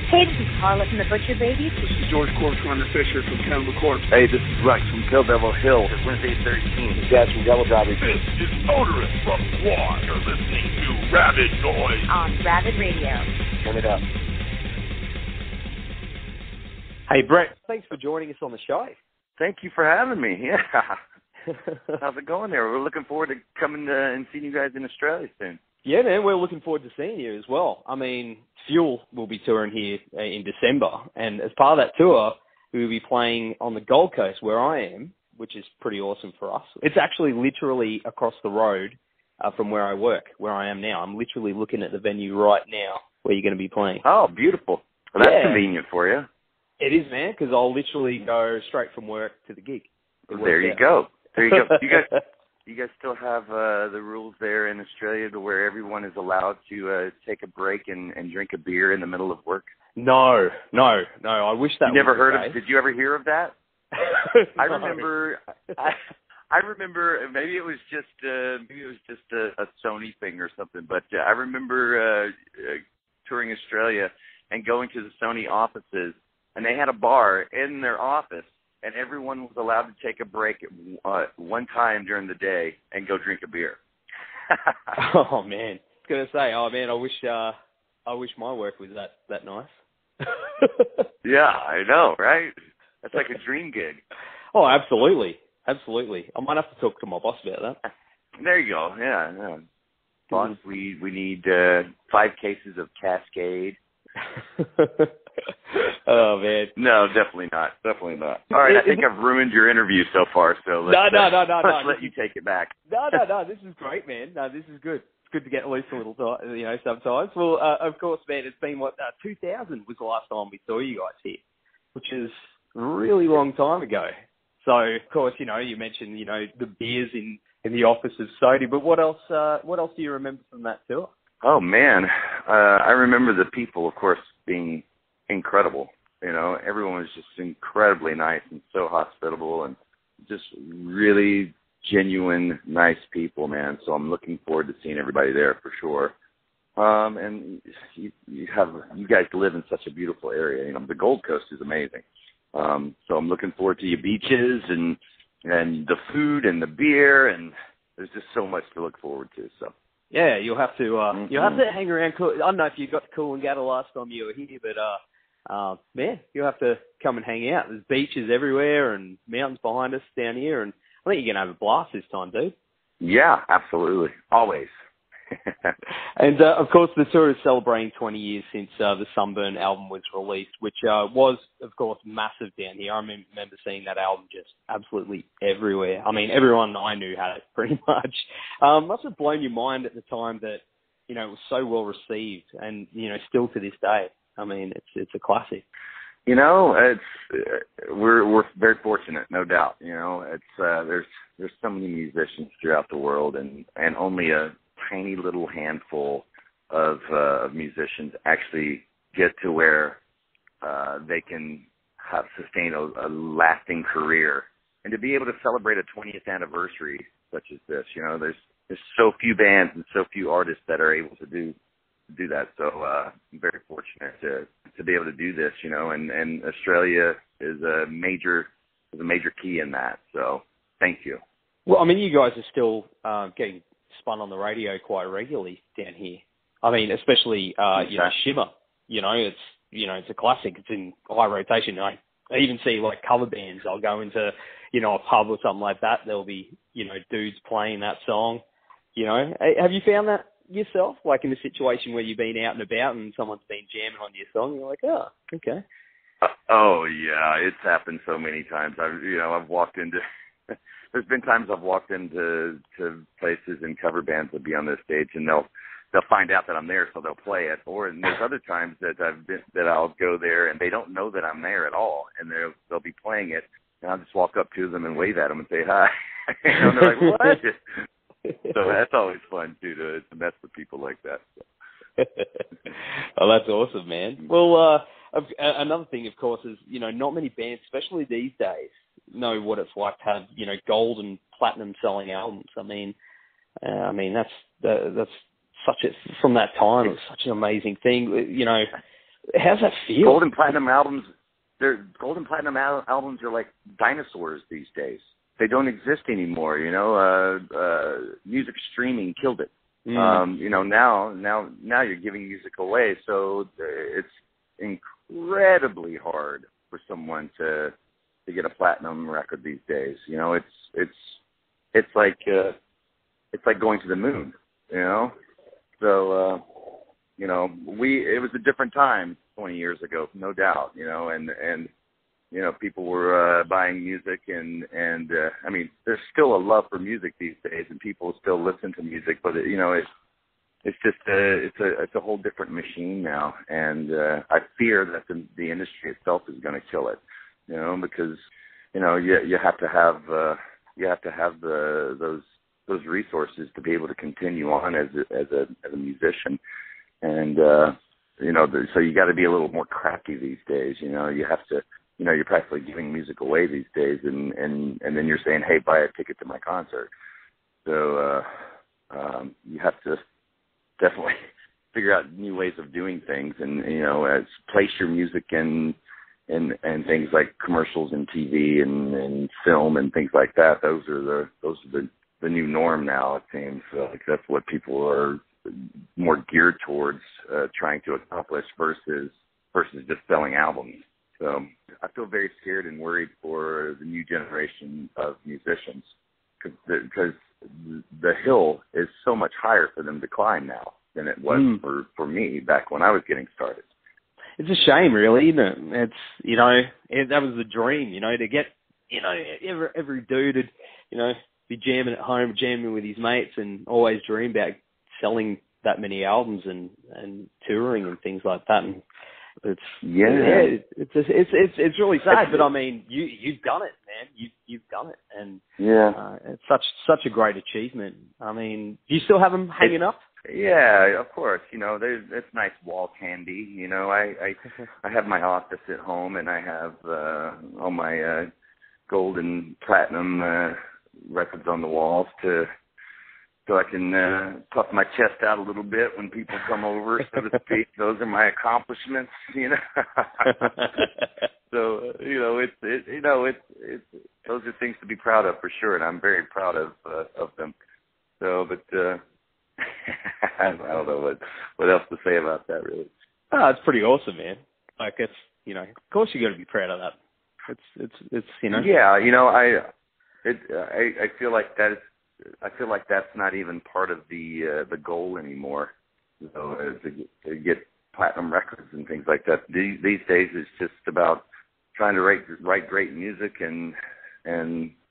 Hey, this is Carla from the Butcher Babies. This is George Corner Fisher from Cannibal Corpse. Hey, this is Rex from Kill Devil Hill. It's Wednesday 13. This is Dad from Devil Driving. This is Motorist from Quad. You're listening to Rabid Noise on Rabid Radio. Turn it up. Hey, Brett, thanks for joining us on the show. Thank you for having me. Yeah. How's it going there? We're looking forward to coming and seeing you guys in Australia soon. Yeah, man, we're looking forward to seeing you as well. I mean, Fuel will be touring here in December, and as part of that tour, we will be playing on the Gold Coast where I am, which is pretty awesome for us. It's actually literally across the road from where I work, where I am now. I'm literally looking at the venue right now where you're going to be playing. Oh, beautiful. Well, that's convenient for you. It is, man, because I'll literally go straight from work to the gig. There you go. There you go. You guys still have the rules there in Australia to where everyone is allowed to take a break and drink a beer in the middle of work? No. I wish that. You never heard of? Did you ever hear of that? No. I remember. I remember. Maybe it was just a Sony thing or something. But I remember touring Australia and going to the Sony offices, and they had a bar in their office. And everyone was allowed to take a break one time during the day and go drink a beer. Oh man, I was gonna say, I wish my work was that nice. Yeah, I know, right? That's like a dream gig. Oh, absolutely. I might have to talk to my boss about that. There you go. Yeah. Boss, we need 5 cases of Cascade. Oh man, no, definitely not. All right, I think I've ruined your interview so far. So let's let you take it back. No. This is great, man. No, this is good. It's good to get loose a little, sometimes. Well, of course, man. It's been 2000 was the last time we saw you guys here, which is a really long time ago. So, of course, you mentioned the beers in the office of Sony, but what else do you remember from that tour? Oh man, I remember the people, of course, being incredible. Everyone was just incredibly nice and so hospitable and just really genuine, nice people, man. So I'm looking forward to seeing everybody there for sure. And you guys live in such a beautiful area. The Gold Coast is amazing. So I'm looking forward to your beaches and the food and the beer, and there's just so much to look forward to. So. Yeah, you'll have to hang around. I don't know if you got to Coolangatta last time you were here, but man, you'll have to come and hang out. There's beaches everywhere and mountains behind us down here, and I think you're gonna have a blast this time, dude. Yeah, absolutely, always. And of course, the tour is celebrating 20 years since the Sunburn album was released, which was, of course, massive down here. I remember seeing that album just absolutely everywhere. I mean, everyone I knew had it pretty much. Must have blown your mind at the time that it was so well received, and still to this day. I mean, it's a classic. It's we're very fortunate, no doubt. It's there's so many musicians throughout the world, and only a tiny little handful of musicians actually get to where they can sustain a lasting career, and to be able to celebrate a 20th anniversary such as this, there's so few bands and so few artists that are able to do that. So I'm very fortunate to be able to do this, and Australia is a major key in that. So thank you. Well, I mean, you guys are still getting spun on the radio quite regularly down here. I mean, especially Shimmer. It's a classic. It's in high rotation. I even see like cover bands. I'll go into a pub or something like that. There'll be dudes playing that song. Have you found that yourself? Like in a situation where you've been out and about and someone's been jamming on your song, you're like, oh, okay. Oh yeah, it's happened so many times. I've walked into. There's been times I've walked into places and cover bands will be on their stage and they'll find out that I'm there, so they'll play it. Or and there's other times that I'll go there and they don't know that I'm there at all, and they'll be playing it, and I'll just walk up to them and wave at them and say hi. And they're like, what? So that's always fun too to mess with people like that. So. Oh, that's awesome, man. Well, another thing, of course, is not many bands, especially these days, know what it's like to have gold and platinum selling albums. I mean that's such from that time. It was such an amazing thing. How's that feel? Gold and platinum albums are like dinosaurs these days. They don't exist anymore. Music streaming killed it. Now you're giving music away, so it's incredibly hard for someone to get a platinum record these days. It's like going to the moon. So it was a different time 20 years ago, no doubt. And people were buying music, and I mean, there's still a love for music these days, and people still listen to music, but it's just it's a whole different machine now, and I fear that the industry itself is going to kill it, because you have to have those resources to be able to continue on as a musician, and so you got to be a little more crafty these days. You have to. You're practically giving music away these days, and then you're saying, hey, buy a ticket to my concert. So you have to definitely figure out new ways of doing things, and place your music in things like commercials and TV and film and things like that. Those are the new norm now. It seems like that's what people are more geared towards trying to accomplish versus just selling albums. So I feel very scared and worried for the new generation of musicians because the hill is so much higher for them to climb now than it was for me back when I was getting started. It's a shame, really, isn't it? It's, that was the dream, to get, every dude would, be jamming at home, jamming with his mates, and always dream about selling that many albums and touring and things like that. And it's really sad, but I mean, you've done it, man. You've done it, and it's such a great achievement. I mean, do you still have them hanging up? Yeah, of course. It's nice wall candy. I have my office at home, and I have all my gold and platinum records on the walls so I can puff my chest out a little bit when people come over, so to speak. Those are my accomplishments, So it's those are things to be proud of for sure, and I'm very proud of them. So, but I don't know what else to say about that, really. Oh, it's pretty awesome, man. Like it's of course you got to be proud of that. It's Yeah, I feel like that is. I feel like that's not even part of the goal anymore. To get platinum records and things like that. These days, it's just about trying to write great music and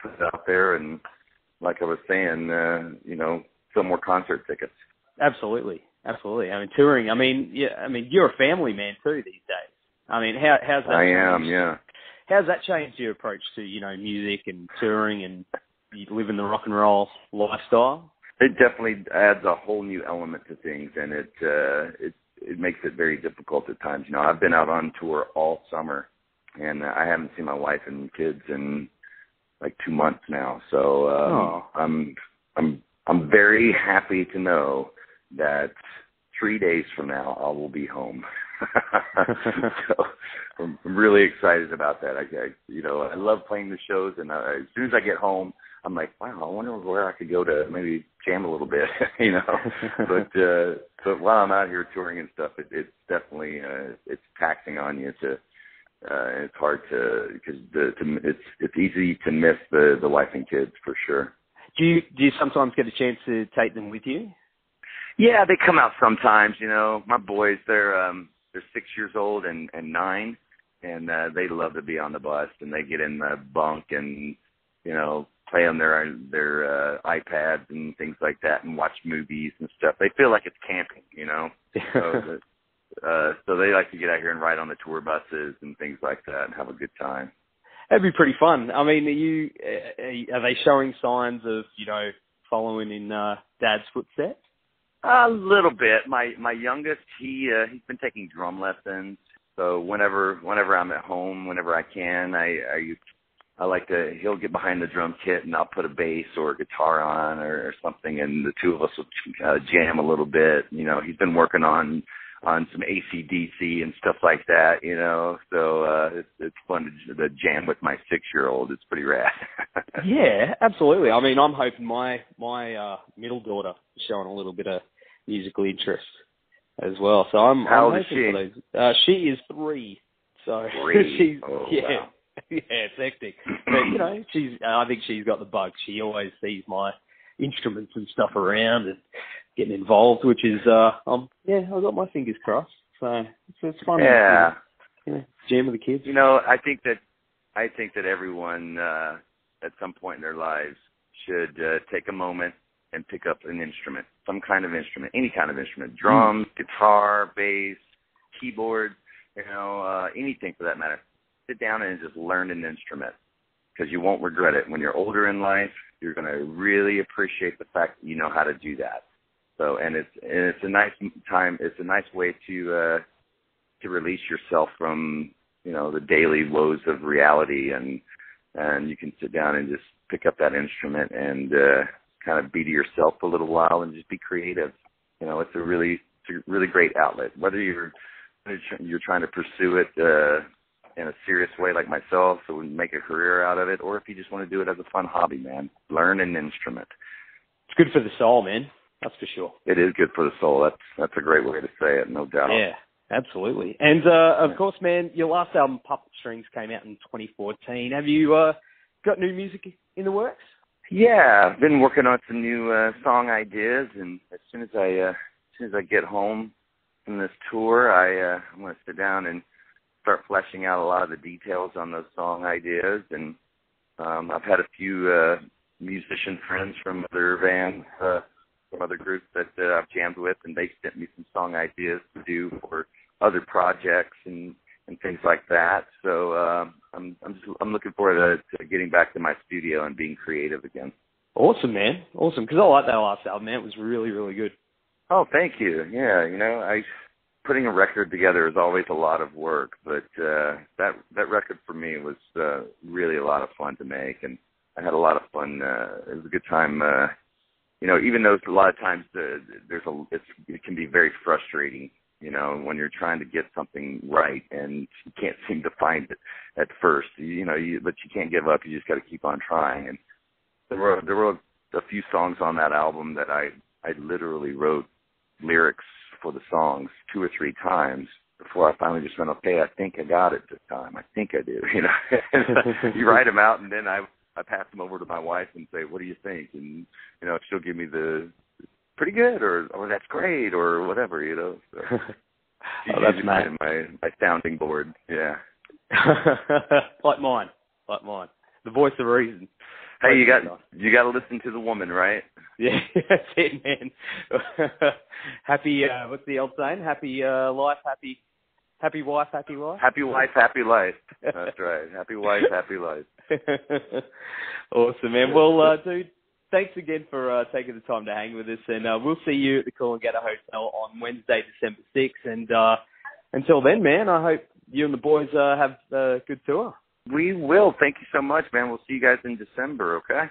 put it out there. And like I was saying, sell more concert tickets. Absolutely. I mean, touring. I mean, you're a family man too these days. I mean, how's that? I am, yeah. How's that changed your approach to music and touring and living the rock and roll lifestyle? It definitely adds a whole new element to things, and it makes it very difficult at times. I've been out on tour all summer, and I haven't seen my wife and kids in like 2 months now. So I'm very happy to know that 3 days from now I will be home. So I'm really excited about that. I love playing the shows, and as soon as I get home, I'm like, wow, I wonder where I could go to maybe jam a little bit, But while I'm out here touring and stuff, it's definitely it's taxing on you to. It's hard because it's easy to miss the wife and kids for sure. Do you sometimes get a chance to take them with you? Yeah, they come out sometimes. My boys, they're 6 years old and 9, and they love to be on the bus, and they get in the bunk and play on their iPads and things like that, and watch movies and stuff. They feel like it's camping, So they like to get out here and ride on the tour buses and things like that and have a good time. That'd be pretty fun. I mean, are they showing signs of following in Dad's footsteps? A little bit. My youngest, he's been taking drum lessons. So whenever I'm at home, whenever I can, I like to. He'll get behind the drum kit, and I'll put a bass or a guitar on or something, and the two of us will jam a little bit. He's been working on on some AC/DC and stuff like that, you know. So it's fun to jam with my 6-year-old. It's pretty rad. Yeah, absolutely. I mean, I'm hoping my middle daughter is showing a little bit of musical interest as well. So I'm How old is hoping she? for those. She is 3. So 3? she's Oh, yeah. wow. Yeah, it's hectic. But, you know, I think she's got the bug. She always sees my instruments and stuff around and getting involved, which is, I've got my fingers crossed. So it's fun. Yeah. You know, jam with the kids. You know, I think that everyone at some point in their lives should take a moment and pick up an instrument, some kind of instrument, any kind of instrument, drums, guitar, bass, keyboard, you know, anything for that matter. Sit down and just learn an instrument, because you won't regret it. When you're older in life, you're going to really appreciate the fact that you know how to do that. So, and it's a nice time. It's a nice way to release yourself from, you know, the daily woes of reality, and you can sit down and just pick up that instrument and kind of be to yourself for a little while and just be creative. You know, it's a really great outlet. Whether you're trying to pursue it in a serious way like myself, so we make a career out of it, or if you just want to do it as a fun hobby, man, learn an instrument. It's good for the soul, man. That's for sure. It is good for the soul. That's a great way to say it, no doubt. Yeah, absolutely. And, of course, man, your last album, Puppet Strings, came out in 2014. Have you got new music in the works? Yeah, I've been working on some new song ideas, and as soon as I get home from this tour, I'm going to sit down and start fleshing out a lot of the details on those song ideas. And I've had a few musician friends from other bands, from other groups that I've jammed with, and they sent me some song ideas to do for other projects and things like that. So I'm looking forward to getting back to my studio and being creative again. Awesome, man. Awesome. Because I like that last album, man. It was really, really good. Oh, thank you. Yeah, you know, putting a record together is always a lot of work, but that record for me was really a lot of fun to make, and I had a lot of fun. It was a good time. You know, even though a lot of times it can be very frustrating, you know, when you're trying to get something right and you can't seem to find it at first, but you can't give up. You just got to keep on trying. And there were a few songs on that album that I literally wrote lyrics for the songs 2 or 3 times before I finally just went, okay, I think I got it this time. I think I do. You know, you write them out, and then I pass them over to my wife and say, what do you think? And, you know, she'll give me the pretty good, or that's great, or whatever, you know. So that's nice. My sounding board, yeah. like mine. The voice of reason. Hey, you got to listen to the woman, right? Yeah, that's it, man. Happy, what's the old saying? Happy life, happy wife, happy life? Happy wife, happy life. That's right. Happy wife, happy life. Awesome, man. Well, dude, thanks again for taking the time to hang with us, and we'll see you at the Coolangatta Hotel on Wednesday, December 6th. And until then, man, I hope you and the boys have a good tour. We will. Thank you so much, man. We'll see you guys in December, okay?